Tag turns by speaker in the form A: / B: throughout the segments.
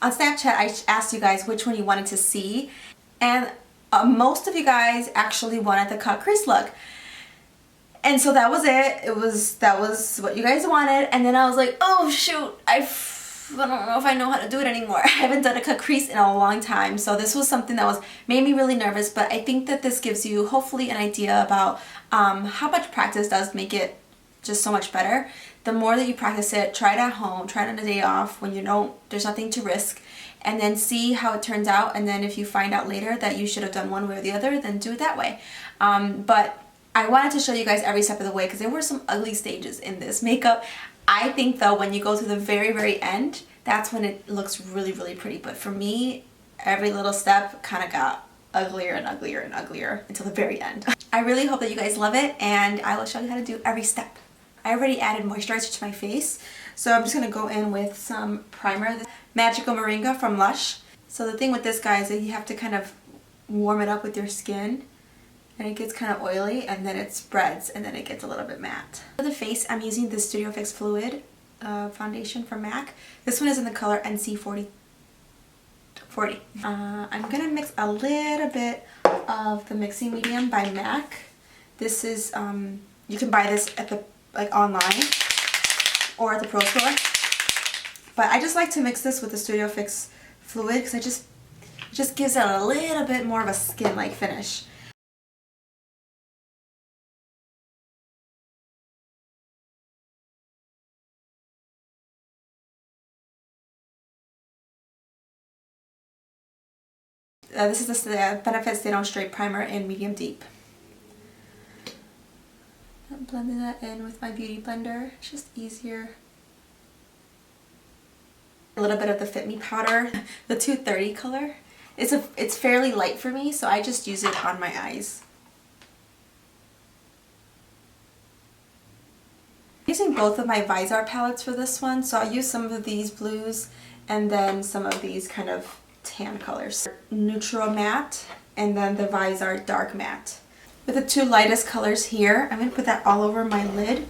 A: On Snapchat, I asked you guys which one you wanted to see, and most of you guys actually wanted the cut crease look. And so that was it. That was what you guys wanted. And then I was like, oh shoot, I don't know if I know how to do it anymore. I haven't done a cut crease in a long time. So this was something that made me really nervous, but I think that this gives you hopefully an idea about how much practice does make it just so much better. The more that you practice it, try it at home, try it on a day off when there's nothing to risk, and then see how it turns out. And then if you find out later that you should have done one way or the other, then do it that way. But I wanted to show you guys every step of the way because there were some ugly stages in this makeup. I think though when you go to the very, very end, that's when it looks really, really pretty. But for me, every little step kind of got uglier and uglier and uglier until the very end. I really hope that you guys love it, and I will show you how to do every step. I already added moisturizer to my face, so I'm just going to go in with some primer. Magical Moringa from Lush. So the thing with this, guys, is you have to kind of warm it up with your skin, and it gets kind of oily, and then it spreads, and then it gets a little bit matte. For the face, I'm using the Studio Fix Fluid foundation from MAC. This one is in the color NC40. I'm going to mix a little bit of the Mixing Medium by MAC. This is, you can buy this at the online or at the Pro Store. But I just like to mix this with the Studio Fix Fluid because it just gives it a little bit more of a skin-like finish. This is the Benefit Stay On Straight Primer in Medium Deep. I'm blending that in with my Beauty Blender. It's just easier. A little bit of the Fit Me Powder, the 230 color. It's fairly light for me, so I just use it on my eyes. I'm using both of my Viseart palettes for this one, so I'll use some of these blues and then some of these kind of tan colors. Neutral Matte and then the Viseart Dark Matte. With the two lightest colors here, I'm going to put that all over my lid.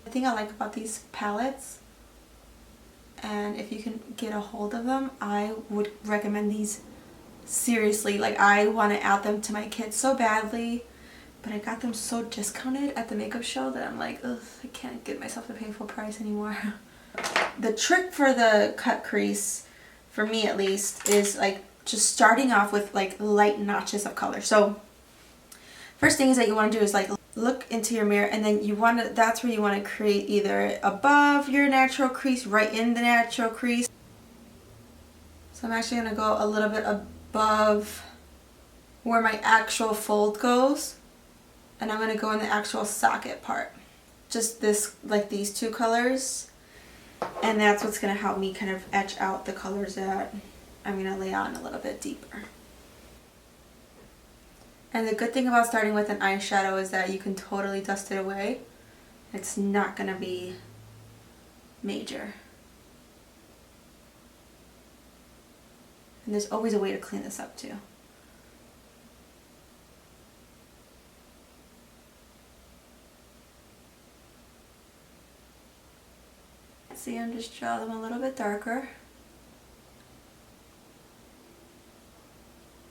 A: The thing I like about these palettes, and if you can get a hold of them, I would recommend these seriously. Like, I want to add them to my kits so badly, but I got them so discounted at the makeup show that I'm like, ugh, I can't get myself to pay full price anymore. The trick for the cut crease, for me at least, is like just starting off with like light notches of color. So first thing is that you want to do is like look into your mirror, and then that's where you want to create either above your natural crease, right in the natural crease. So I'm actually going to go a little bit above where my actual fold goes, and I'm going to go in the actual socket part. Just this, like these two colors. And that's what's going to help me kind of etch out the colors that I'm going to lay on a little bit deeper. And the good thing about starting with an eyeshadow is that you can totally dust it away. It's not going to be major. And there's always a way to clean this up too. See, I'm just draw them a little bit darker.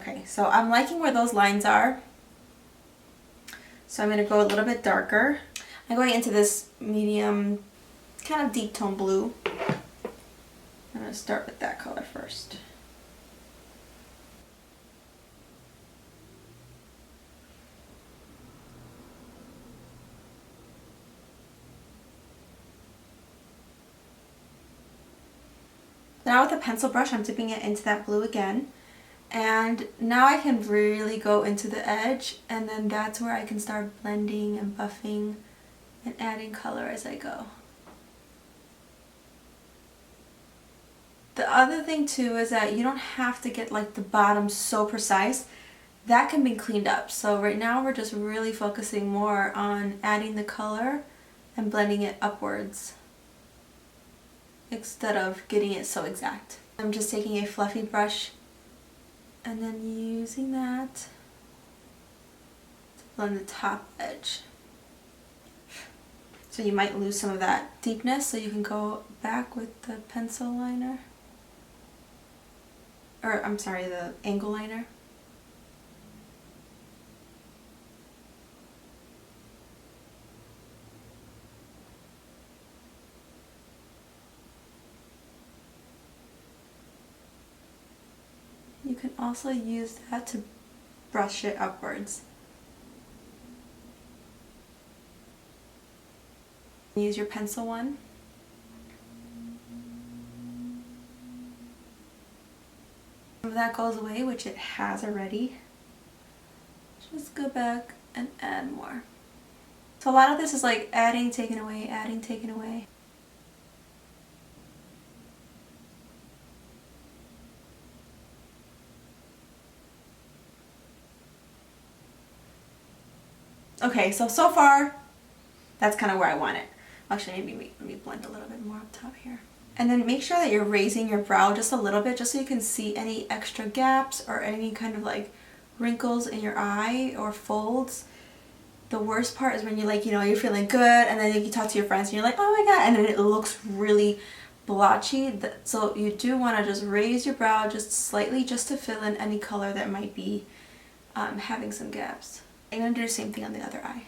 A: Okay, so I'm liking where those lines are. So I'm going to go a little bit darker. I'm going into this medium, kind of deep tone blue. I'm going to start with that color first. Now with a pencil brush, I'm dipping it into that blue again. And now I can really go into the edge, and then that's where I can start blending and buffing and adding color as I go. The other thing too is that you don't have to get like the bottom so precise. That can be cleaned up. So right now we're just really focusing more on adding the color and blending it upwards, instead of getting it so exact. I'm just taking a fluffy brush and then using that to blend the top edge. So you might lose some of that deepness, so you can go back with the pencil liner. Or, I'm sorry, the angle liner. You can also use that to brush it upwards. Use your pencil one. Some of that goes away, which it has already. Just go back and add more. So a lot of this is like adding, taking away, adding, taking away. Okay, so far, that's kind of where I want it. Actually, maybe let me blend a little bit more up top here. And then make sure that you're raising your brow just a little bit, just so you can see any extra gaps or any kind of like wrinkles in your eye or folds. The worst part is when you're like, you know, you're feeling good and then you talk to your friends and you're like, oh my god, and then it looks really blotchy. So you do want to just raise your brow just slightly, just to fill in any color that might be having some gaps. I'm going to do the same thing on the other eye.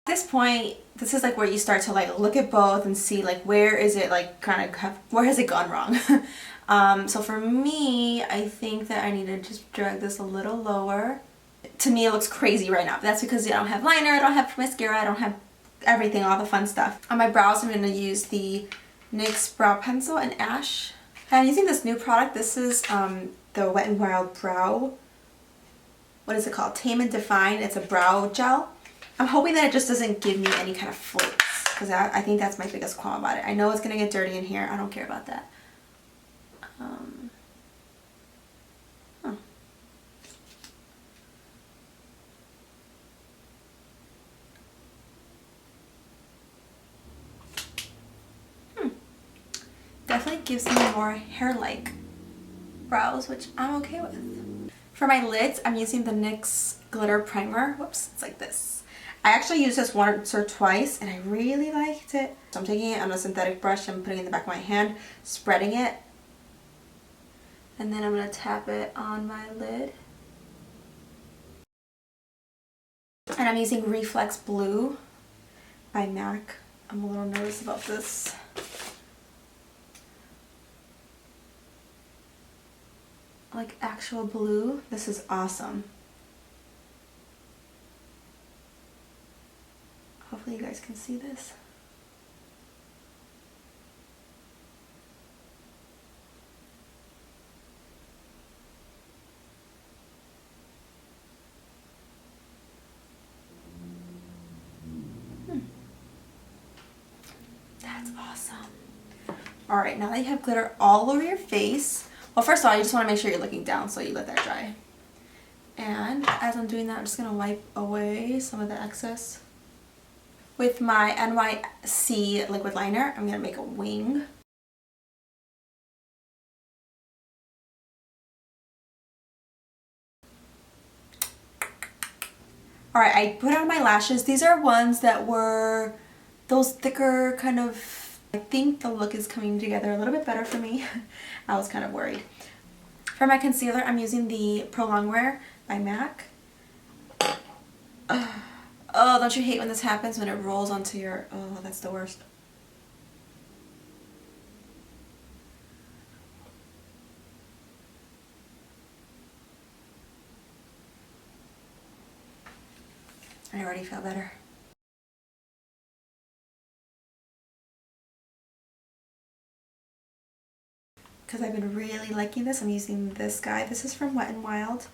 A: At this point, this is like where you start to like look at both and see like where is it like kind of where has it gone wrong. So for me, I think that I need to just drag this a little lower. To me, it looks crazy right now, but that's because I don't have liner, I don't have mascara, I don't have everything, all the fun stuff. On my brows, I'm going to use the NYX Brow Pencil in Ash. And I'm using this new product. This is the Wet n Wild Brow, what is it called? Tame and Define. It's a brow gel. I'm hoping that it just doesn't give me any kind of flakes, because I think that's my biggest qualm about it. I know it's going to get dirty in here. I don't care about that. Definitely gives me more hair-like brows, which I'm okay with. For my lids, I'm using the NYX Glitter Primer. Whoops, it's like this. I actually used this once or twice and I really liked it. So I'm taking it on a synthetic brush and putting it in the back of my hand, spreading it. And then I'm going to tap it on my lid. And I'm using Reflex Blue by MAC. I'm a little nervous about this. Like actual blue. This is awesome. Hopefully you guys can see this. That's awesome. Alright, now that you have glitter all over your face, well, first of all, you just want to make sure you're looking down, so you let that dry. And as I'm doing that, I'm just going to wipe away some of the excess. With my NYC Liquid Liner, I'm going to make a wing. Alright, I put on my lashes. These are ones that were those thicker kind of... I think the look is coming together a little bit better for me. I was kind of worried. For my concealer, I'm using the Prolongwear by MAC. Oh, don't you hate when this happens, when it rolls onto your... Oh, that's the worst. I already feel better. Because I've been really liking this, I'm using this guy. This is from Wet n Wild.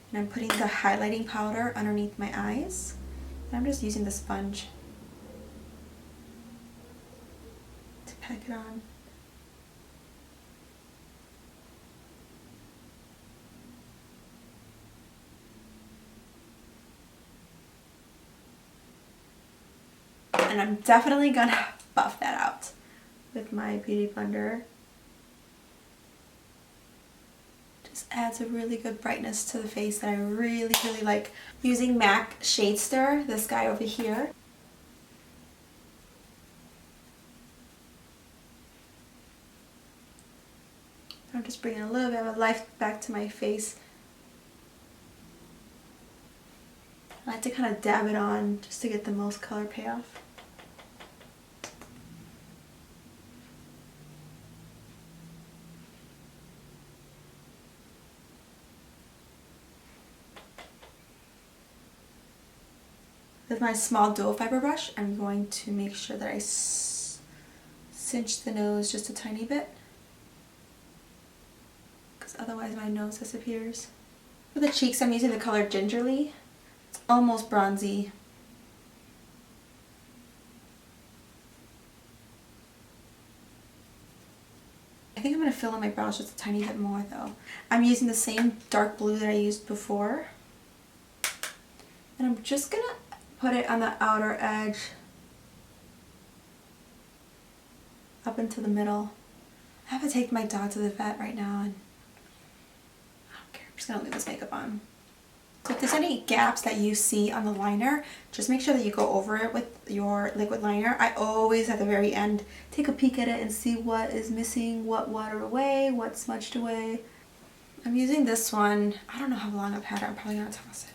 A: And I'm putting the highlighting powder underneath my eyes. And I'm just using the sponge to pack it on. And I'm definitely gonna buff that out with my Beauty Blender. Just adds a really good brightness to the face that I really, really like. Using MAC Shadester, this guy over here. I'm just bringing a little bit of life back to my face. I like to kind of dab it on just to get the most color payoff. With my small dual fiber brush, I'm going to make sure that I cinch the nose just a tiny bit, because otherwise my nose disappears. For the cheeks, I'm using the color Gingerly. It's almost bronzy. I think I'm going to fill in my brows just a tiny bit more though. I'm using the same dark blue that I used before. And I'm just going to put it on the outer edge up into the middle. I have to take my dog to the vet right now and I don't care. I'm just going to leave this makeup on. So if there's any gaps that you see on the liner, just make sure that you go over it with your liquid liner. I always at the very end take a peek at it and see what is missing, what watered away, what smudged away. I'm using this one. I don't know how long I've had it. I'm probably going to toss it.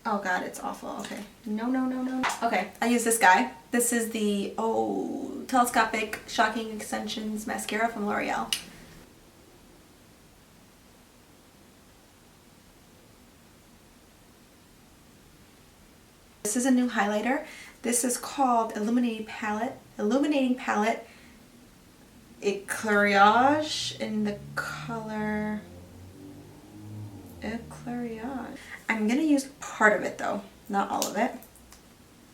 A: Oh god, it's awful. Okay. No, no, no, no. Okay, I use this guy. This is the Telescopic Shocking Extensions Mascara from L'Oreal. This is a new highlighter. This is called Illuminating Palette Eclairage in the color Eclairage. I'm gonna use part of it though, not all of it.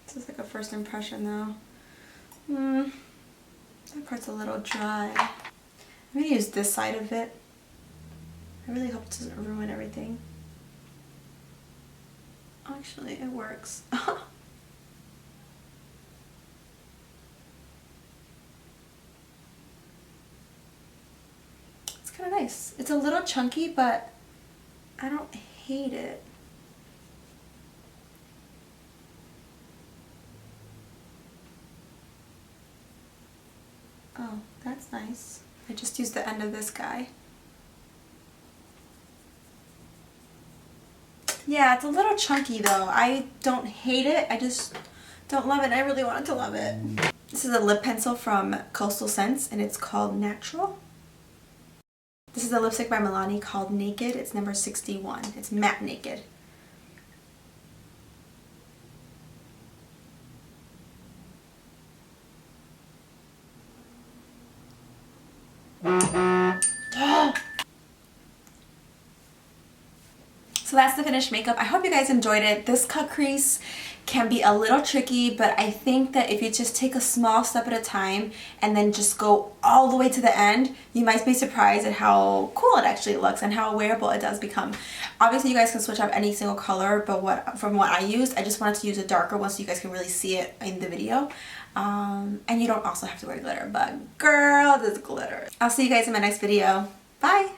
A: This is like a first impression though. That part's a little dry. I'm gonna use this side of it. I really hope it doesn't ruin everything. Actually, it works. It's kind of nice. It's a little chunky, but I don't hate it. Oh, that's nice. I just used the end of this guy. Yeah, it's a little chunky though. I don't hate it. I just don't love it. I really wanted to love it. This is a lip pencil from Coastal Scents and it's called Natural. This is a lipstick by Milani called Naked. It's number 61. It's matte naked. So that's the finished makeup. I hope you guys enjoyed it. This cut crease can be a little tricky, but I think that if you just take a small step at a time and then just go all the way to the end, you might be surprised at how cool it actually looks and how wearable it does become. Obviously you guys can switch up any single color, but from what I used, I just wanted to use a darker one so you guys can really see it in the video. And you don't also have to wear glitter, but girl, this glitter. I'll see you guys in my next video. Bye!